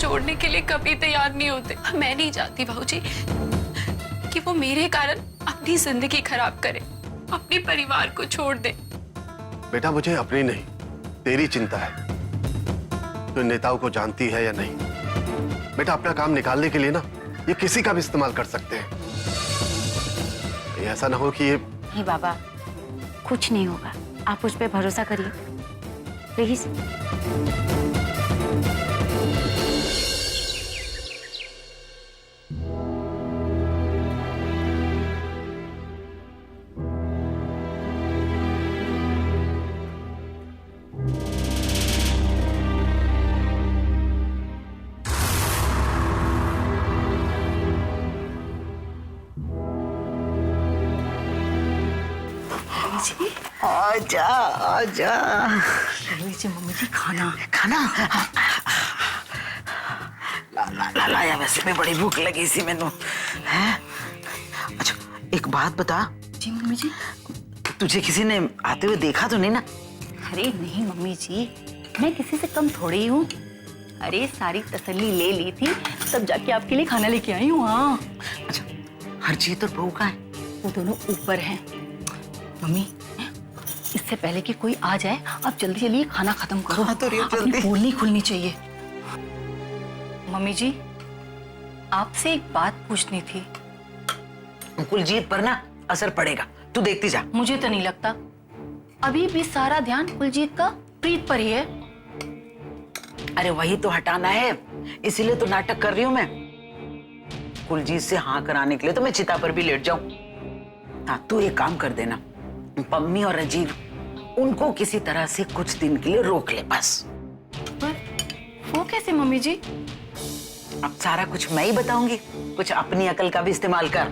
छोड़ने के लिए कभी तैयार नहीं होते। मैं नहीं चाहती भाऊजी कि वो मेरे कारण अपनी जिंदगी खराब करे, अपने परिवार को छोड़ दे। बेटा मुझे अपनी नहीं तेरी चिंता है। तो नेताओं को जानती है या नहीं? बेटा अपना काम निकालने के लिए ना ये किसी का भी इस्तेमाल कर सकते हैं। ये ऐसा ना हो कि ये नहीं बाबा, कुछ नहीं होगा, आप उस पर भरोसा करिए प्लीज। आजा आजा। लीजिए मम्मी जी खाना। खाना लाया, वैसे भी बड़ी भूख लगी सी मैनू है। अच्छा एक बात बता। जी मम्मी जी। तुझे किसी ने आते हुए देखा तो नहीं ना? अरे नहीं मम्मी जी, मैं किसी से कम थोड़ी ही हूँ। अरे सारी तसल्ली ले ली थी तब जाके आपके लिए खाना लेके आई हूँ। हाँ अच्छा हरजीत और बहू कहाँ है? वो दोनों ऊपर हैं। मम्मी इससे पहले कि कोई आ जाए आप जल्दी जल्दी खाना खत्म करो। हाँ, तो अपनी पोल नहीं खुलनी चाहिए। मम्मी जी आपसे एक बात पूछनी थी। कुलजीत पर ना असर पड़ेगा, तू देखती जा। मुझे तो नहीं लगता, अभी भी सारा ध्यान कुलजीत का प्रीत पर ही है। अरे वही तो हटाना है, इसीलिए तो नाटक कर रही हूँ मैं। कुलजीत से हाँ कराने के लिए तो मैं चिता पर भी लेट जाऊं। हाँ तू एक काम कर देना, पम्मी और राजीव उनको किसी तरह से कुछ दिन के लिए रोक ले बस। पर वो कैसे मम्मी जी? अब सारा कुछ मैं ही बताऊंगी, कुछ अपनी अकल का भी इस्तेमाल कर।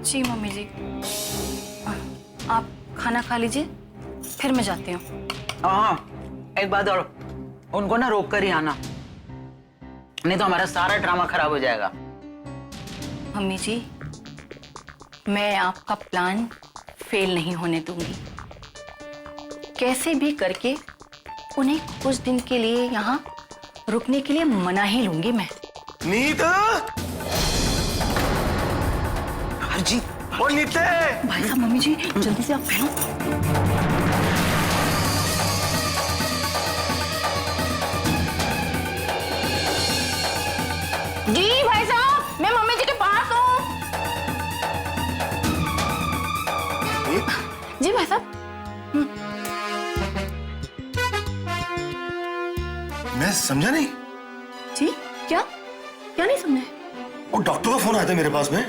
जी मम्मी जी, आप खाना खा लीजिए फिर मैं जाती हूँ। हाँ एक बात और, उनको ना रोक कर ही आना, नहीं तो हमारा सारा ड्रामा खराब हो जाएगा। मम्मी जी मैं आपका प्लान फेल नहीं होने दूंगी। कैसे भी करके उन्हें कुछ दिन के लिए यहाँ रुकने के लिए मना ही लूंगी मैं। नीता, हरजीत ओ नीते। भाई साहब मम्मी जी जल्दी से आप पहनो। जी भाई साहब मैं मम्मी जी के पास हूँ। जी भाई साहब। मैं समझा नहीं। जी क्या क्या नहीं समझे? वो डॉक्टर का फोन आया था मेरे पास में,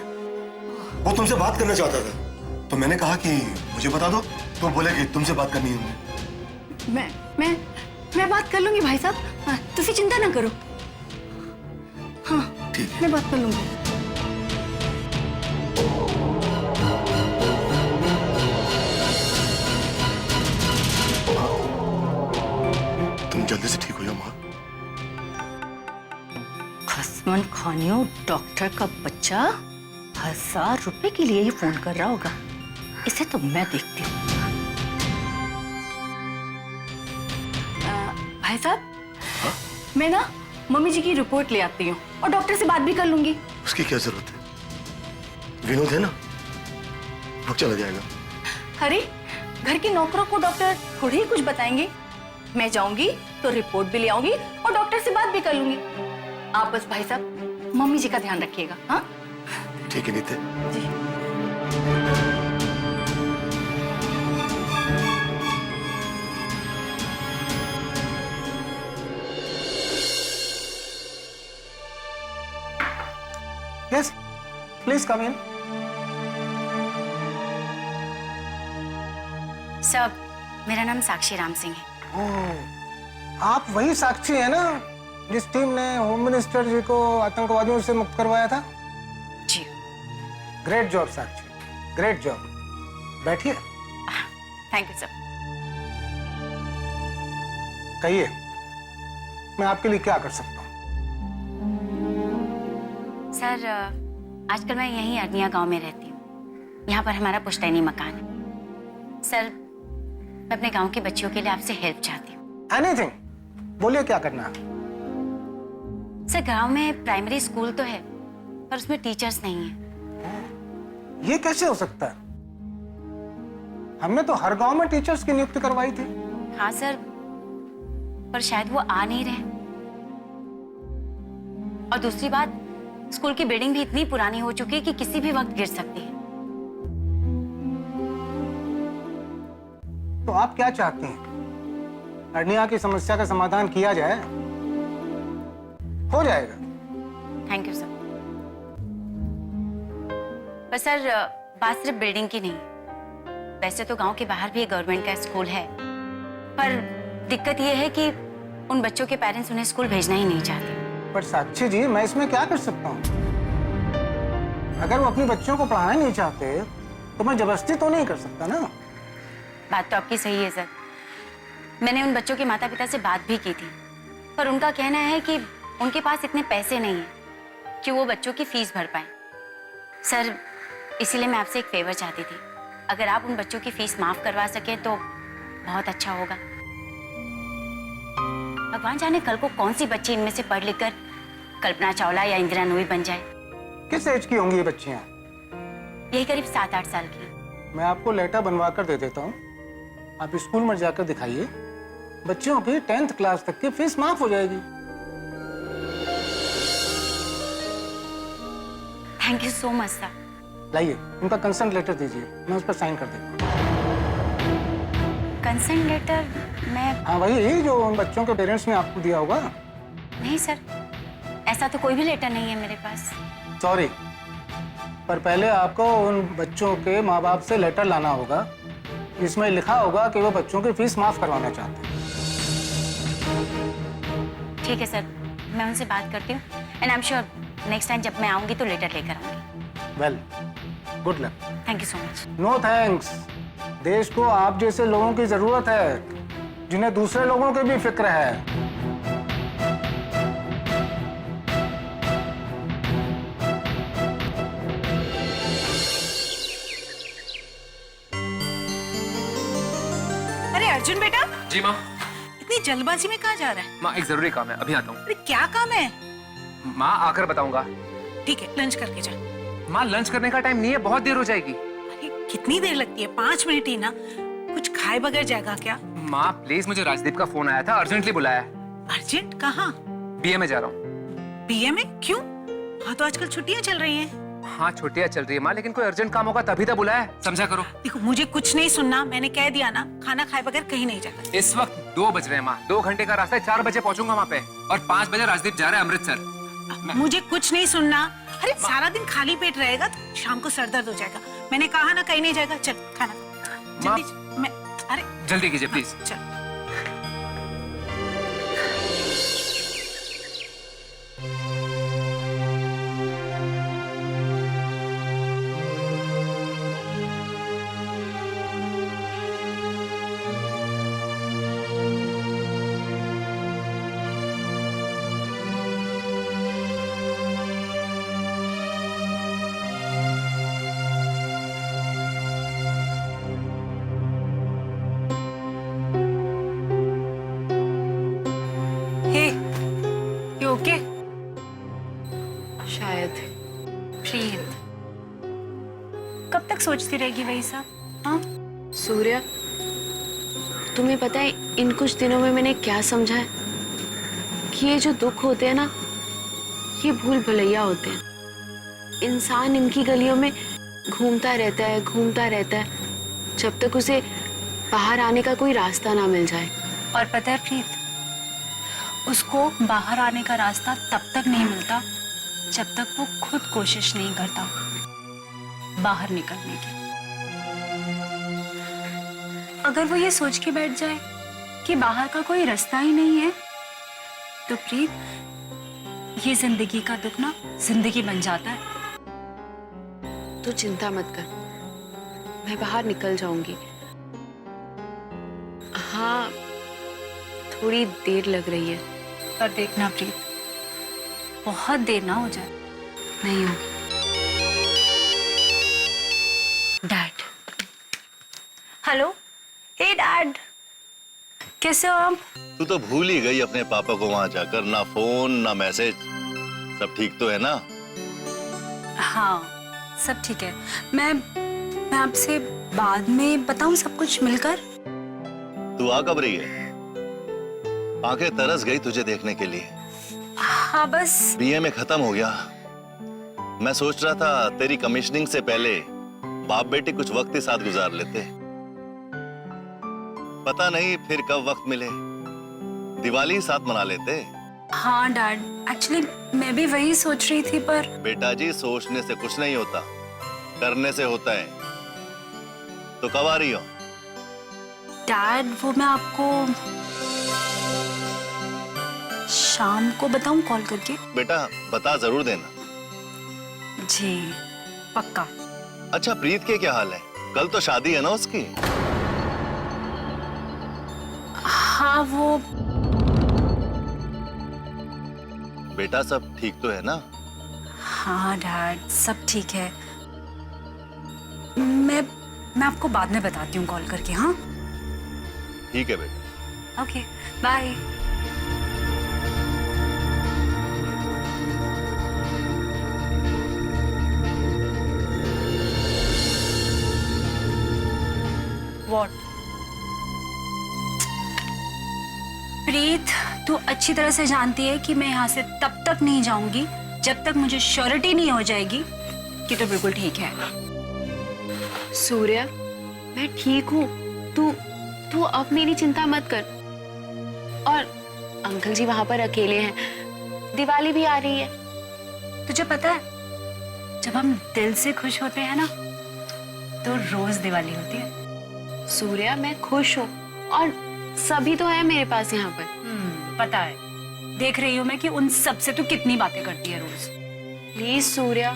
वो तुमसे बात करना चाहता था, तो मैंने कहा कि मुझे बता दो, तो बोले कि तुमसे बात करनी है उन्हें। मैं बात कर लूंगी भाई साहब, तुसी चिंता ना करो। हाँ ठीक है। मैं बात कर लूंगी। तुम जल्दी से ठीक हो जाओ माँ। खसमन खानियों डॉक्टर का बच्चा 1000 रुपए के लिए ही फोन कर रहा होगा, इसे तो मैं देखती हूँ। भाई साहब मैं ना मम्मी जी की रिपोर्ट ले आती हूँ और डॉक्टर से बात भी कर लूंगी। उसकी क्या जरूरत है, विनोद है ना, वो चला जाएगा। अरे घर के नौकरों को डॉक्टर थोड़ी ही कुछ बताएंगे। मैं जाऊंगी तो रिपोर्ट भी ले आऊंगी और डॉक्टर से बात भी कर लूंगी। आप बस भाई साहब मम्मी जी का ध्यान रखिएगा। हाँ ठीक है नीते। जी। Yes, please come in. Sir मेरा नाम साक्षी राम सिंह है। आप वही साक्षी है ना जिस टीम ने होम मिनिस्टर जी को आतंकवादियों से मुक्त करवाया था? जी। ग्रेट जॉब साक्षी, ग्रेट जॉब। बैठिए। Thank you sir. कहिए मैं आपके लिए क्या कर सकता हूँ? सर आजकल मैं यहीं अरनिया गांव में रहती हूँ। यहाँ पर हमारा पुश्तैनी मकान है। सर मैं अपने गांव के बच्चियों के लिए आपसे हेल्प चाहती हूँ। एनीथिंग, बोलिए क्या करना है? सर गांव में प्राइमरी स्कूल तो है पर उसमें टीचर्स नहीं है। ये कैसे हो सकता है? हमने तो हर गांव में टीचर्स की नियुक्ति करवाई थी। हाँ सर, पर शायद वो आ नहीं रहे। और दूसरी बात, स्कूल की बिल्डिंग भी इतनी पुरानी हो चुकी है कि किसी भी वक्त गिर सकती है। तो आप क्या चाहती हैं? अर्निया की समस्या का समाधान किया जाए? हो जाएगा। Thank you sir. पर सर बात सिर्फ बिल्डिंग की नहीं, वैसे तो गांव के बाहर भी एक गवर्नमेंट का स्कूल है, पर दिक्कत यह है कि उन बच्चों के पेरेंट्स उन्हें स्कूल भेजना ही नहीं चाहते। पर साक्षी जी, मैं इसमें क्या कर सकता हूँ? अगर वो अपने बच्चों को पढ़ाना नहीं चाहते तो मैं जबरदस्ती तो नहीं कर सकता ना। बात तो आपकी सही है सर। मैंने उन बच्चों के माता पिता से बात भी की थी, पर उनका कहना है कि उनके पास इतने पैसे नहीं हैं कि वो बच्चों की फीस भर पाए। सर इसीलिए मैं आपसे एक फेवर चाहती थी, अगर आप उन बच्चों की फीस माफ करवा सके तो बहुत अच्छा होगा। भगवान जाने कल को कौन सी बच्ची इनमें से पढ़ लिख कर कल्पना चावला या इंदिरा नूरी बन जाए। किस एज की होंगी ये बच्चियां? यही करीब 7-8 साल की। मैं आपको लेटर बनवा कर दे देता हूँ, आप स्कूल में जाकर दिखाइए, बच्चियों की 10th क्लास तक की फीस माफ हो जाएगी। Thank you so much sir. लाइए उनका कंसेंट लेटर दीजिए, मैं उस पर साइन कर देता हूँ। Consent letter? मैं हाँ वही जो उन बच्चों के पेरेंट्स ने आपको दिया होगा। नहीं सर, ऐसा तो कोई भी लेटर नहीं है मेरे पास। सॉरी, पर पहले आपको उन बच्चों के माँ बाप से लेटर लाना होगा, इसमें लिखा होगा कि वो बच्चों की फीस माफ करवाना चाहते हैं। ठीक है सर, मैं उनसे बात करती हूँ and I am sure next time जब मैं आऊंगी तो लेटर लेकर आऊंगी। Well, good luck. Thank you so much. No thanks. देश को आप जैसे लोगों की जरूरत है जिन्हें दूसरे लोगों की भी फिक्र है। अरे अर्जुन बेटा, जी माँ। इतनी जल्दबाजी में कहाँ जा रहा है? माँ एक जरूरी काम है, अभी आता हूँ। अरे क्या काम है? माँ आकर बताऊंगा। ठीक है, लंच करके जा। माँ लंच करने का टाइम नहीं है, बहुत देर हो जाएगी। अरे कितनी देर लगती है? 5 मिनट ही ना। कुछ खाए बगैर जाएगा क्या? माँ प्लीज, मुझे राजदीप का फोन आया था, अर्जेंटली बुलाया है। अर्जेंट? कहाँ? बीए में जा रहा हूँ। बीए में? क्यों? हाँ तो आजकल छुट्टियाँ चल रही हैं। हाँ छुट्टियाँ चल रही है माँ, लेकिन कोई अर्जेंट काम होगा तभी तो बुलाया है, समझा करो। देखो मुझे कुछ नहीं सुनना, मैंने कह दिया ना, खाना खाए बगैर कहीं नहीं जाता। इस वक्त 2 बज रहे हैं माँ, 2 घंटे का रास्ता है, 4 बजे पहुंचूंगा वहाँ पे, और 5 बजे राजदीप जा रहे हैं अमृतसर। मुझे कुछ नहीं सुनना। अरे सारा दिन खाली पेट रहेगा तो शाम को सर दर्द हो जाएगा। मैंने कहा ना कहीं नहीं जाएगा। चल खाना जल्दी। मैं अरे जल्दी कीजिए प्लीज। चल। ओके? शायद। प्रीत, कब तक सोचती रहेगी वही सब? हाँ सूर्या, तुम्हें पता है इन कुछ दिनों में मैंने क्या समझा है कि ये जो दुख होते हैं ना, ये भूल भुलैया होते हैं। इंसान इनकी गलियों में घूमता रहता है जब तक उसे बाहर आने का कोई रास्ता ना मिल जाए। और पता है प्रीत, उसको बाहर आने का रास्ता तब तक नहीं मिलता जब तक वो खुद कोशिश नहीं करता बाहर निकलने की। अगर वो ये सोच के बैठ जाए कि बाहर का कोई रास्ता ही नहीं है, तो प्रीत ये जिंदगी का दुख ना जिंदगी बन जाता है। तू चिंता मत कर, मैं बाहर निकल जाऊंगी। हाँ थोड़ी देर लग रही है, पर देखना प्रीत, बहुत देर ना हो जाए। नहीं होगी। Dad, hello. हे डैड, कैसे हो आप? तू तो भूल ही गई अपने पापा को वहां जाकर, ना फोन ना मैसेज। सब ठीक तो है ना? हाँ, सब ठीक है। मैं आपसे बाद में बताऊं सब कुछ मिलकर। तू आ कब रही है? आंखें तरस गई तुझे देखने के लिए। हाँ बस बीए में खत्म हो गया। मैं सोच रहा था तेरी कमिश्निंग से पहले बाप बेटी कुछ वक्त ही साथ गुजार लेते। पता नहीं फिर कब वक्त मिले, दिवाली साथ मना लेते। हाँ डैड, एक्चुअली मैं भी वही सोच रही थी पर बेटा जी, सोचने से कुछ नहीं होता, करने से होता है। तो कब आ रही हो? डैड वो मैं आपको शाम को बताऊं कॉल करके। बेटा बता जरूर देना। जी पक्का। अच्छा प्रीत के क्या हाल है? कल तो शादी है ना उसकी? हाँ वो बेटा सब ठीक तो है ना? हाँ डैड सब ठीक है। मैं आपको बाद में बताती हूँ कॉल करके। हाँ ठीक है बेटा। Okay bye. व्हाट? प्रीत तू अच्छी तरह से जानती है कि मैं यहाँ से तब तक नहीं जाऊंगी जब तक मुझे श्योरिटी नहीं हो जाएगी कि तो बिल्कुल ठीक है। सूर्या, मैं ठीक हूँ। तू अब मेरी चिंता मत कर। और अंकल जी वहां पर अकेले हैं, दिवाली भी आ रही है। तुझे पता है जब हम दिल से खुश होते हैं ना तो रोज दिवाली होती है। सूर्या, मैं खुश हूँ और सभी तो है मेरे पास यहाँ पर। पता है, देख रही हूँ मैं कि उन सब से तू कितनी बातें करती है रोज। प्लीज सूर्या।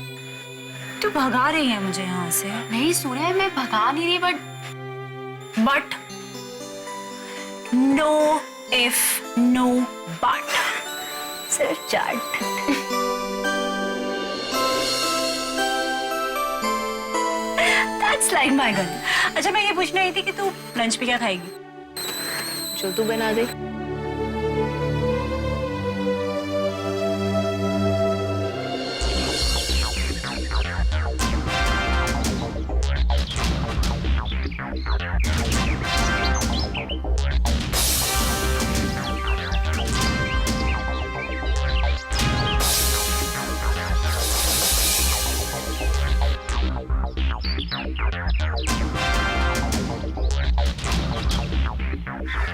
तू भगा रही है मुझे यहाँ से। नहीं सूर्या, मैं भगा नहीं रही, but no if no but, सिर्फ chaat. That's like my girl. अच्छा मैं ये पूछने आई थी कि तू लंच पे क्या खाएगी? जो तू बना दे।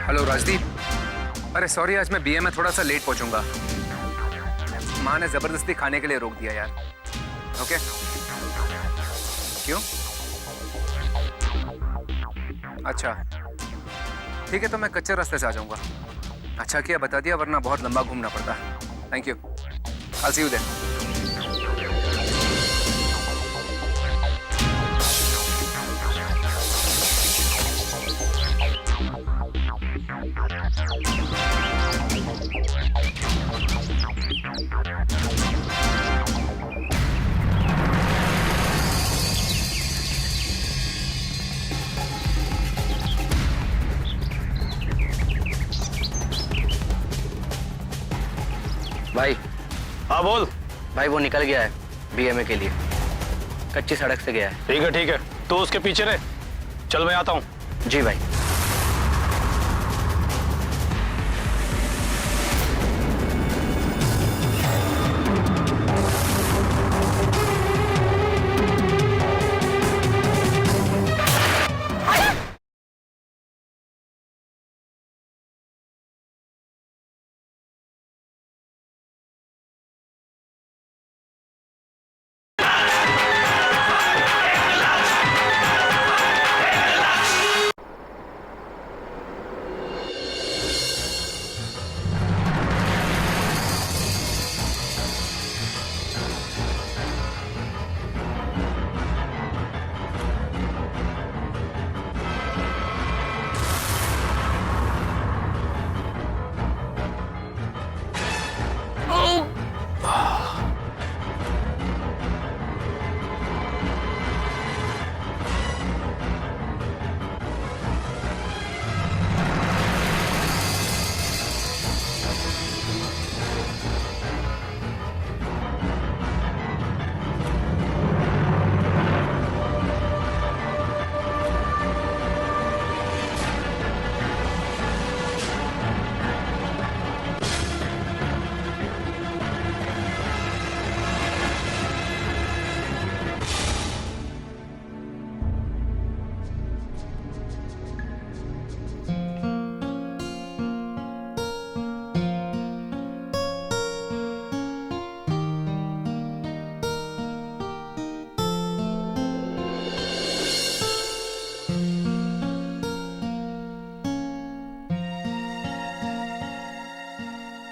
हेलो राजदीप, अरे सॉरी, आज मैं बीए में थोड़ा सा लेट पहुंचूंगा। माँ ने जबरदस्ती खाने के लिए रोक दिया यार। ओके? क्यों? अच्छा ठीक है, तो मैं कच्चे रास्ते से आ जाऊंगा। अच्छा किया बता दिया, वरना बहुत लंबा घूमना पड़ता। Thank you, I'll see you then. भाई। हाँ बोल। भाई वो निकल गया है बीएमए के लिए, कच्ची सड़क से गया है। ठीक है, तो उसके पीछे रहे। चल मैं आता हूँ। जी भाई।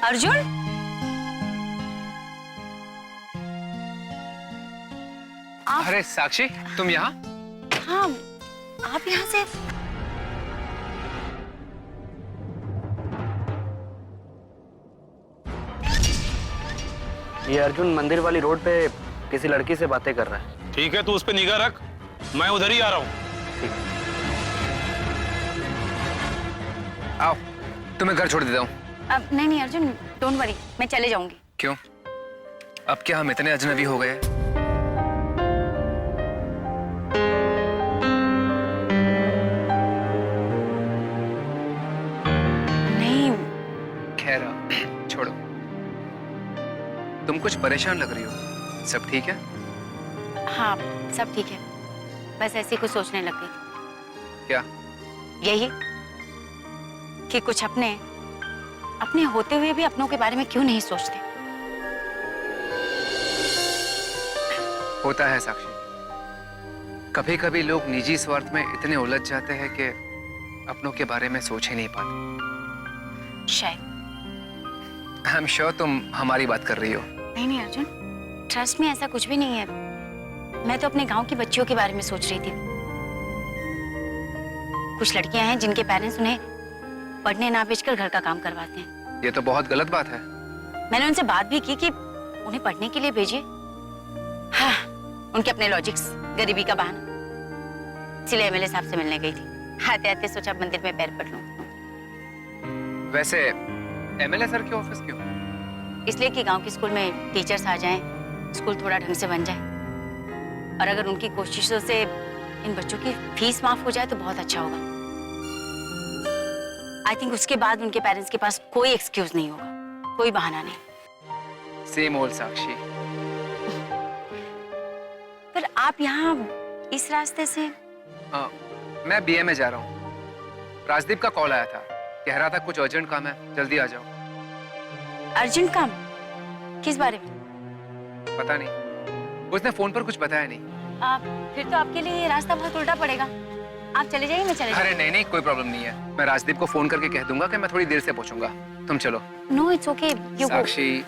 अर्जुन, अरे साक्षी, तुम यहाँ? हाँ, आप यहाँ से? ये अर्जुन मंदिर वाली रोड पे किसी लड़की से बातें कर रहा है। ठीक है, तू उस पे निगाह रख, मैं उधर ही आ रहा हूँ। आओ, तुम्हें घर छोड़ देता हूँ। अब नहीं अर्जुन, डोंट वरी, मैं चले जाऊंगी। क्यों? अब क्या हम इतने अजनबी हो गए? नहीं। खैर, छोड़ो। तुम कुछ परेशान लग रही हो। सब ठीक है? हाँ, सब ठीक है, बस ऐसे ही कुछ सोचने लग गई थी। क्या? यही कि कुछ अपने होते हुए भी अपनों के बारे में क्यों नहीं सोचते। होता है साक्षी, कभी कभी लोग निजी स्वार्थ में इतने उलझ जाते हैं कि अपनों के बारे में सोच ही नहीं पाते। शायद। आई एम श्योर तुम हमारी बात कर रही हो। नहीं अर्जुन, ट्रस्ट में ऐसा कुछ भी नहीं है। मैं तो अपने गांव की बच्चियों के बारे में सोच रही थी। कुछ लड़कियां हैं जिनके पेरेंट्स उन्हें पढ़ने ना भेजकर घर का काम करवाते हैं। ये तो बहुत गलत बात है। मैंने उनसे बात भी की कि उन्हें पढ़ने के लिए भेजिए। हाँ, उनके अपने लॉजिक्स, गरीबी का बहाना। इसलिए एमएलए साहब से मिलने गई थी। आते आते सोचा मंदिर में पैर पड़ लूं। वैसे एमएलए सर के ऑफिस क्यों? इसलिए कि गांव के स्कूल में टीचर्स आ जाएं, स्कूल थोड़ा ढंग से बन जाए, और अगर उनकी कोशिशों से इन बच्चों की फीस माफ हो जाए तो बहुत अच्छा होगा। आई थिंक उसके बाद उनके पेरेंट्स के पास कोई एक्सक्यूज नहीं होगा, कोई बहाना नहीं। सेम ओल्ड साक्षी। पर आप यहाँ इस रास्ते से? मैं बीए में जा रहा हूँ। राजदीप का कॉल आया था, कह रहा था कुछ अर्जेंट काम है, जल्दी आ जाओ। अर्जेंट काम? किस बारे में? पता नहीं, उसने फोन पर कुछ बताया नहीं। फिर तो आपके लिए ये रास्ता बहुत उल्टा पड़ेगा। आप चले जाइए, मैं चले जाऊंगी। अरे नहीं, कोई प्रॉब्लम नहीं है। मैं राजदीप को फोन करके कह दूंगा कि मैं थोड़ी देर से पहुंचूंगा। तुम चलो। No, it's okay, you go. Sakshi,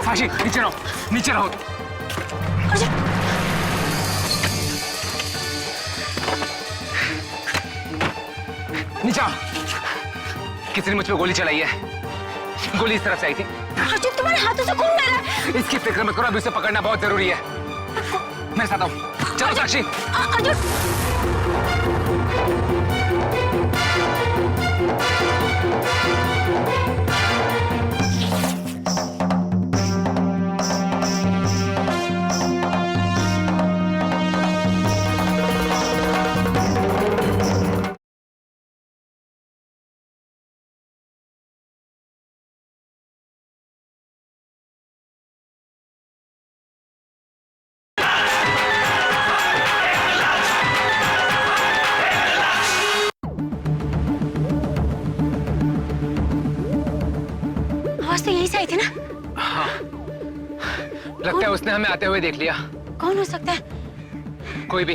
Sakshi, नीचे रहो। नीचे आओ। किसी ने मुझ पे गोली चलाई है। गोली इस तरफ से आई थी। अर्जुन, तुम्हारे हाथों से खून बह रहा है। इसकी फिक्र में करो, अभी उसे पकड़ना बहुत जरूरी है। मेरे साथ आओ। चलो साक्षी। अर्जुन, आवाज तो यहीं से आई थी ना? हाँ, लगता है उसने हमें आते हुए देख लिया। कौन हो सकता है? कोई भी।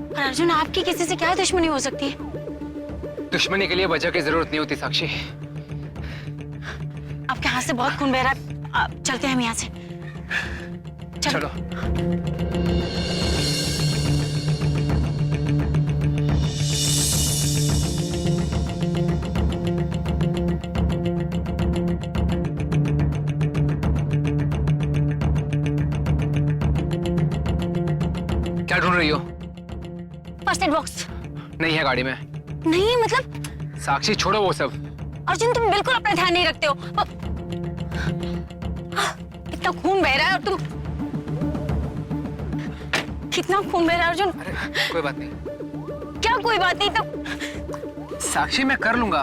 पर अर्जुन, आपकी किसी से क्या दुश्मनी हो सकती है? दुश्मनी के लिए वजह की जरूरत नहीं होती साक्षी। आपके हाथ से बहुत खून बह रहा है। चलते हैं हम यहाँ से। चलो। क्या ढूंढ रही हो? First aid box. नहीं है गाड़ी में। नहीं मतलब? साक्षी छोड़ो वो सब। अर्जुन तुम बिल्कुल अपना ध्यान नहीं रखते हो। कितना खून बह रहा है और तुम कितना खून बह रहा है अर्जुन। अरे कोई बात नहीं। क्या कोई बात नहीं? तो साक्षी मैं कर लूंगा।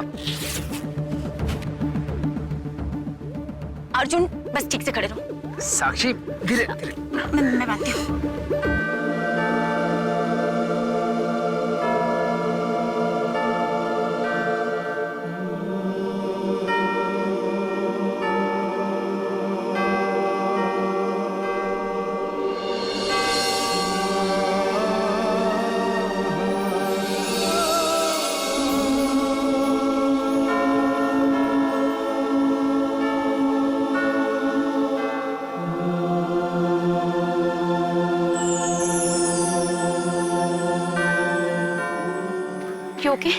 अर्जुन बस ठीक से खड़े रहो। साक्षी धीरे धीरे। मैं बात हूँ। ओके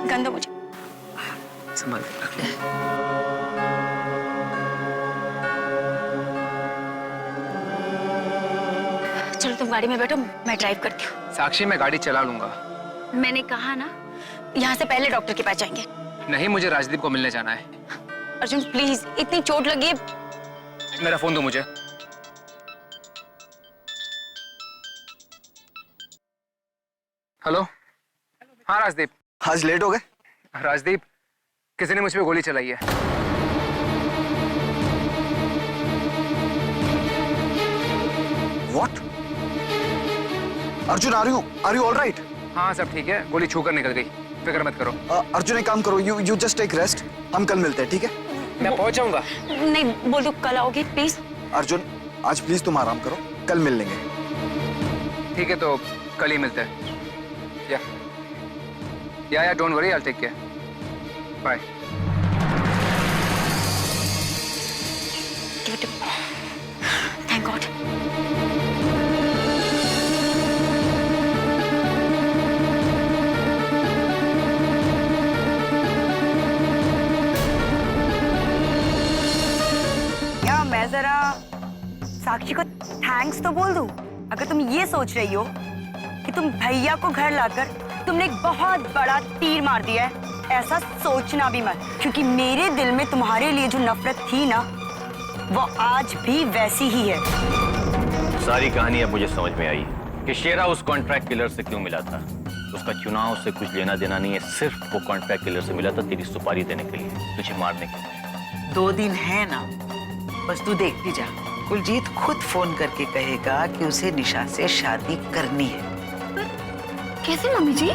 गंदा मुझे संभाल। चलो तुम गाड़ी में बैठो, मैं ड्राइव करती हूँ। साक्षी मैं गाड़ी चला लूंगा। मैंने कहा ना, यहाँ से पहले डॉक्टर के पास जाएंगे। नहीं, मुझे राजदीप को मिलने जाना है। अर्जुन प्लीज, इतनी चोट लगी है। मेरा फोन दो मुझे। हेलो। हाँ राजदीप। आज लेट हो गए? राजदीप, किसी ने मुझ पे गोली चलाई है। What? Arjun, are you all right? हाँ सब ठीक है, गोली छूकर निकल गई, फिक्र मत करो। अर्जुन एक काम करो, यू जस्ट टेक रेस्ट, हम कल मिलते हैं, ठीक है? मैं पहुंच जाऊंगा। नहीं बोल दो कल आओगे प्लीज। अर्जुन आज प्लीज तुम आराम करो, कल मिल लेंगे। ठीक है तो कल ही मिलते हैं। या don't worry, I will take care. Bye. Thank God. क्या मैं जरा साक्षी को थैंक्स तो बोल दूं? अगर तुम ये सोच रही हो कि तुम भैया को घर लाकर तुमने एक बहुत बड़ा तीर मार दिया है, ऐसा सोचना भी मत, क्योंकि मेरे दिल में तुम्हारे लिए जो नफरत थी ना, वो आज भी वैसी ही है। सारी कहानी अब मुझे समझ में आई कि शेरा उस कॉन्ट्रैक्ट किलर से क्यों मिला था। उसका चुनाव से कुछ लेना देना नहीं है, सिर्फ वो कॉन्ट्रैक्ट किलर से मिला था तेरी सुपारी देने के लिए, तुझे मारने के लिए। 2 दिन है ना, बस तू देखती जा। कुलजीत खुद फोन करके कहेगा कि उसे निशा से शादी करनी है। कैसे मम्मी जी?